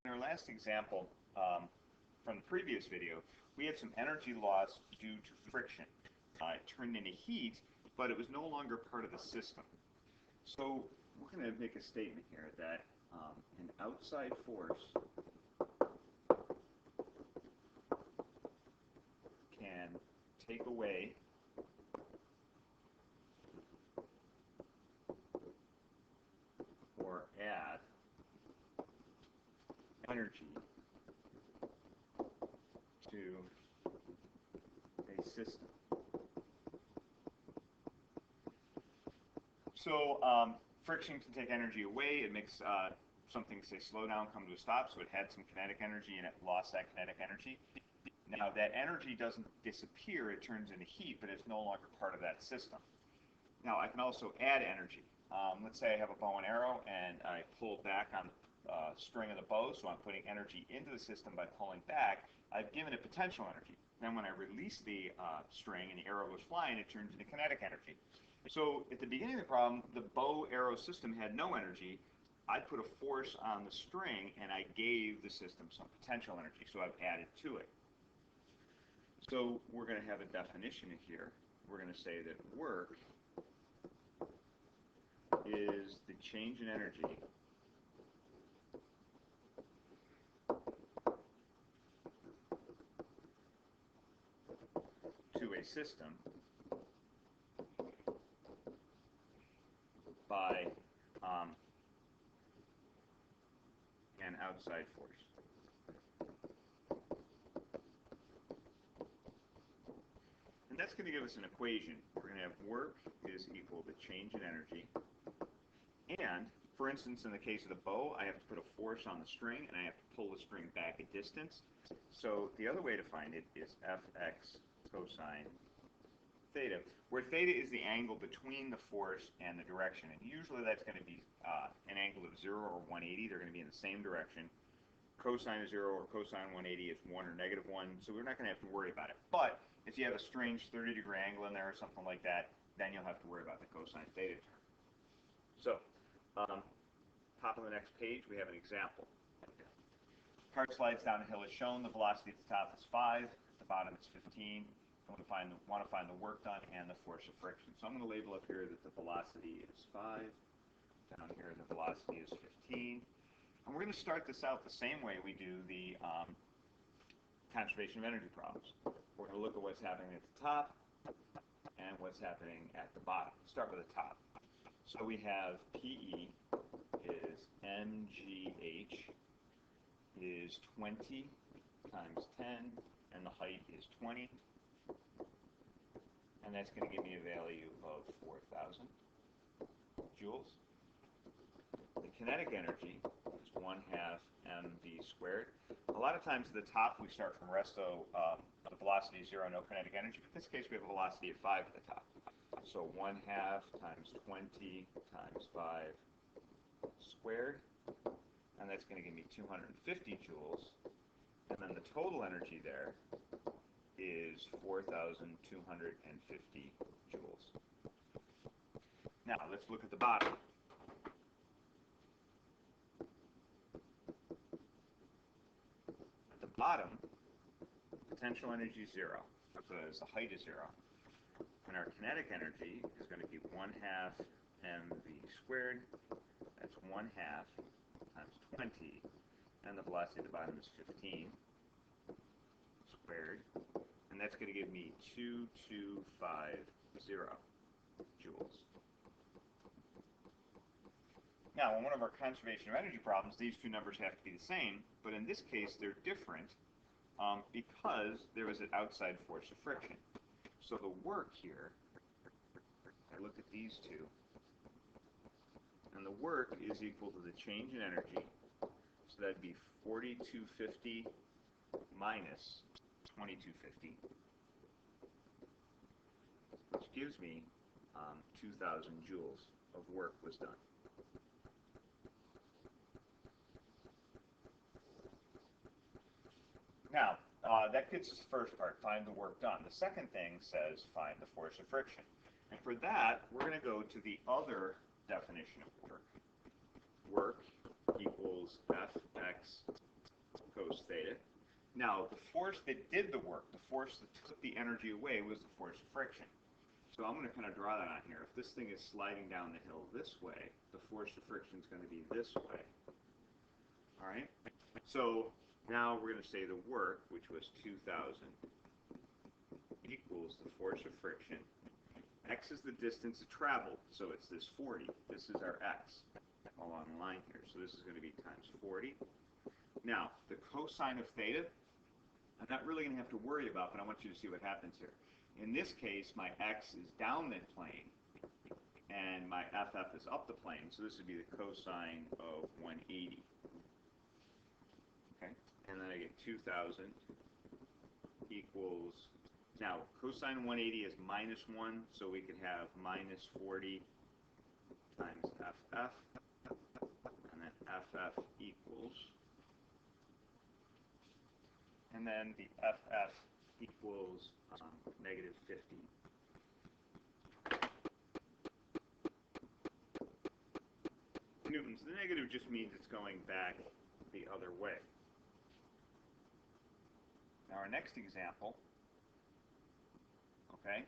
In our last example from the previous video, we had some energy loss due to friction. It turned into heat, but it was no longer part of the system. So we're going to make a statement here that an outside force can take away or add energy to a system. So friction can take energy away. It makes something, say, slow down, come to a stop. So it had some kinetic energy and it lost that kinetic energy. Now that energy doesn't disappear, it turns into heat, but it's no longer part of that system. Now I can also add energy. Let's say I have a bow and arrow and I pull back on the string of the bow, so I'm putting energy into the system by pulling back. I've given it potential energy. Then when I release the string and the arrow goes flying, it turns into kinetic energy. So at the beginning of the problem, the bow arrow system had no energy. I put a force on the string and I gave the system some potential energy, so I've added to it. So we're going to have a definition here. We're going to say that work is the change in energy to a system by an outside force. And that's going to give us an equation. We're going to have work is equal to change in energy. And, for instance, in the case of the bow, I have to put a force on the string, and I have to pull the string back a distance. So the other way to find it is fx cosine theta, where theta is the angle between the force and the direction. And usually that's going to be an angle of 0 or 180. They're going to be in the same direction. Cosine of 0 or cosine 180 is 1 or negative 1, so we're not going to have to worry about it. But if you have a strange 30-degree angle in there or something like that, then you'll have to worry about the cosine theta term. So, top of the next page, we have an example. Car slides down a hill as shown. The velocity at the top is 5. At the bottom is 15. I want to find the work done and the force of friction. So I'm going to label up here that the velocity is 5. Down here, the velocity is 15. And we're going to start this out the same way we do the conservation of energy problems. We're going to look at what's happening at the top and what's happening at the bottom. Start with the top. So we have PE is mgh is 20 times 10, and the height is 20. And that's going to give me a value of 4,000 joules. The kinetic energy is 1/2 mv squared. A lot of times at the top we start from resto, the velocity is 0, no kinetic energy. But in this case we have a velocity of 5 at the top. So 1/2 times 20 times 5 squared. And that's going to give me 250 joules. And then the total energy there is 4,250 joules. Now let's look at the bottom. At the bottom, potential energy is 0, because the height is 0. And our kinetic energy is going to be 1/2 mv squared. That's 1/2 times 20, and the velocity at the bottom is 15 squared, and that's going to give me 2250 joules. Now, in one of our conservation of energy problems, these two numbers have to be the same, but in this case they're different because there is an outside force of friction. So the work here, I look at these two, and the work is equal to the change in energy, so that'd be 4250 minus 2250, which gives me 2,000 joules of work was done. Now, that gets us the first part, find the work done. The second thing says find the force of friction. And for that, we're going to go to the other definition of work. Work equals Fx Now, the force that did the work, the force that took the energy away, was the force of friction. So I'm going to kind of draw that on here. If this thing is sliding down the hill this way, the force of friction is going to be this way. All right? So now we're going to say the work, which was 2,000, equals the force of friction. X is the distance it traveled, so it's this 40. This is our X along the line here. So this is going to be times 40. Now, the cosine of theta, I'm not really going to have to worry about, but I want you to see what happens here. In this case, my X is down the plane, and my FF is up the plane, so this would be the cosine of 180. Okay, and then I get 2,000 equals, now cosine 180 is minus 1, so we could have minus 40 times FF, and then FF equals, and then the FF equals negative 50. Newtons. The negative just means it's going back the other way. Now our next example, okay,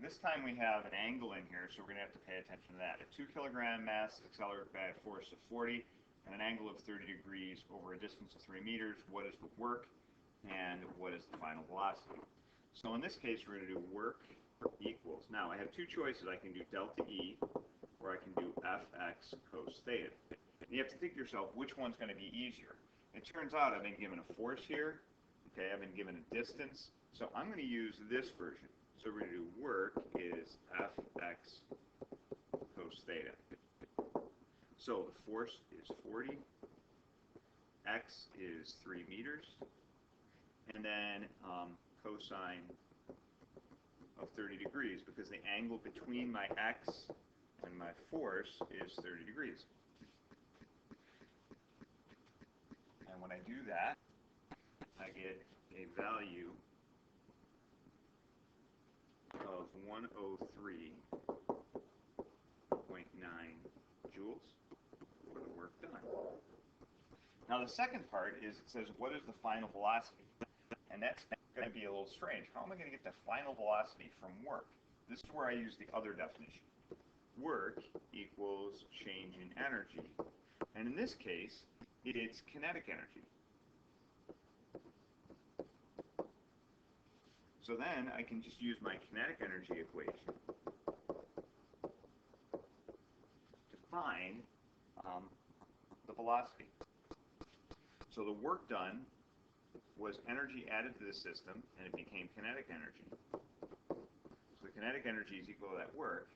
this time we have an angle in here, so we're going to have to pay attention to that. A 2 kilogram mass is accelerated by a force of 40 and an angle of 30 degrees over a distance of 3 meters. What is the work and what is the final velocity? So in this case, we're going to do work equals. Now I have two choices. I can do delta E or I can do Fx cos theta. And you have to think to yourself, which one's going to be easier? It turns out I've been given a force here. Okay, I've been given a distance. So I'm going to use this version. So we're going to do work is Fx cos theta. So the force is 40. X is 3 meters. And then cosine of 30 degrees, because the angle between my X and my force is 30 degrees. And when I do that, I get a value of 103.9 joules for the work done. Now the second part is it says, what is the final velocity? And that's going to be a little strange. How am I going to get the final velocity from work? This is where I use the other definition. Work equals change in energy. And in this case, it's kinetic energy. So then I can just use my kinetic energy equation to find the velocity. So the work done was energy added to the system, and it became kinetic energy. So the kinetic energy is equal to that work,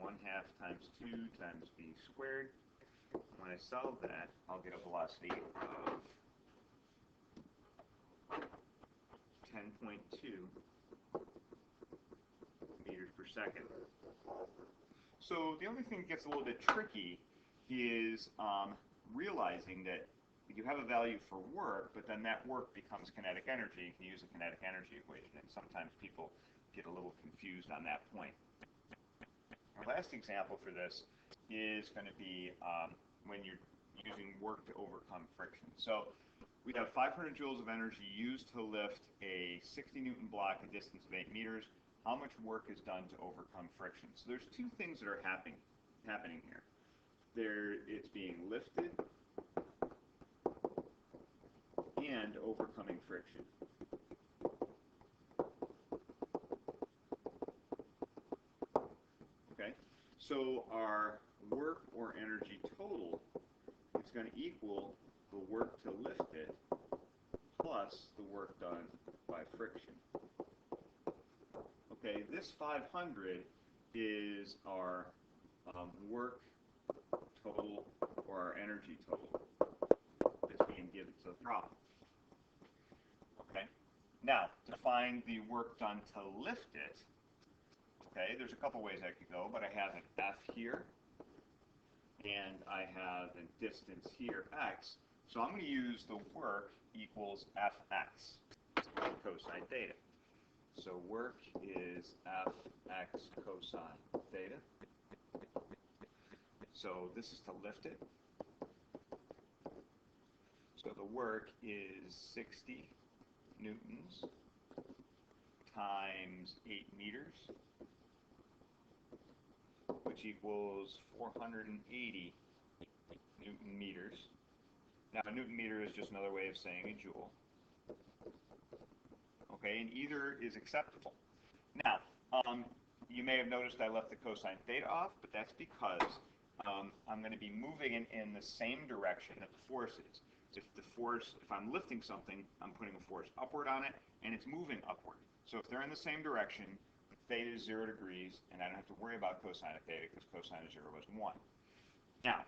1/2 times 2 times v squared. When I solve that, I'll get a velocity of 10.2 meters per second. So the only thing that gets a little bit tricky is realizing that you have a value for work, but then that work becomes kinetic energy. You can use a kinetic energy equation, and sometimes people get a little confused on that point. Our last example for this is going to be when you're using work to overcome friction. So we have 500 joules of energy used to lift a 60 Newton block a distance of 8 meters. How much work is done to overcome friction? So there's two things that are happening here. It's being lifted and overcoming friction. Okay, so our work or energy total is going to equal the work to lift it plus the work done by friction. Okay, this 500 is our work total or our energy total that's being given to the problem. Okay, now to find the work done to lift it, okay, there's a couple ways I could go, but I have an F here and I have a distance here, X. So I'm going to use the work equals Fx, cosine theta. So work is Fx cosine theta. So this is to lift it. So the work is 60 newtons times 8 meters, which equals 480 Newton meters. Now, a Newton meter is just another way of saying a joule. Okay, and either is acceptable. Now, you may have noticed I left the cosine theta off, but that's because I'm going to be moving in the same direction that the force is. If I'm lifting something, I'm putting a force upward on it, and it's moving upward. So if they're in the same direction, theta is 0 degrees, and I don't have to worry about cosine of theta because cosine of 0 is 1. Now,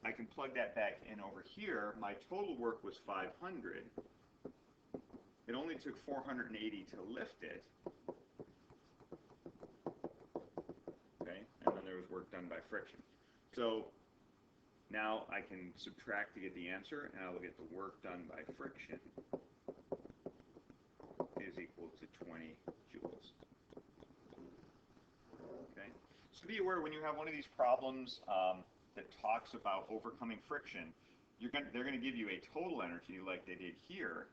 I can plug that back in over here. My total work was 500. It only took 480 to lift it. Okay, and then there was work done by friction. So now I can subtract to get the answer, and I'll get the work done by friction is equal to 20 joules. Okay, so be aware when you have one of these problems that talks about overcoming friction, they're going to give you a total energy like they did here,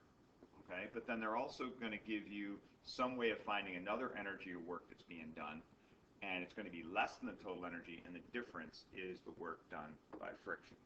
okay? But then they're also going to give you some way of finding another energy or work that's being done, and it's going to be less than the total energy, and the difference is the work done by friction.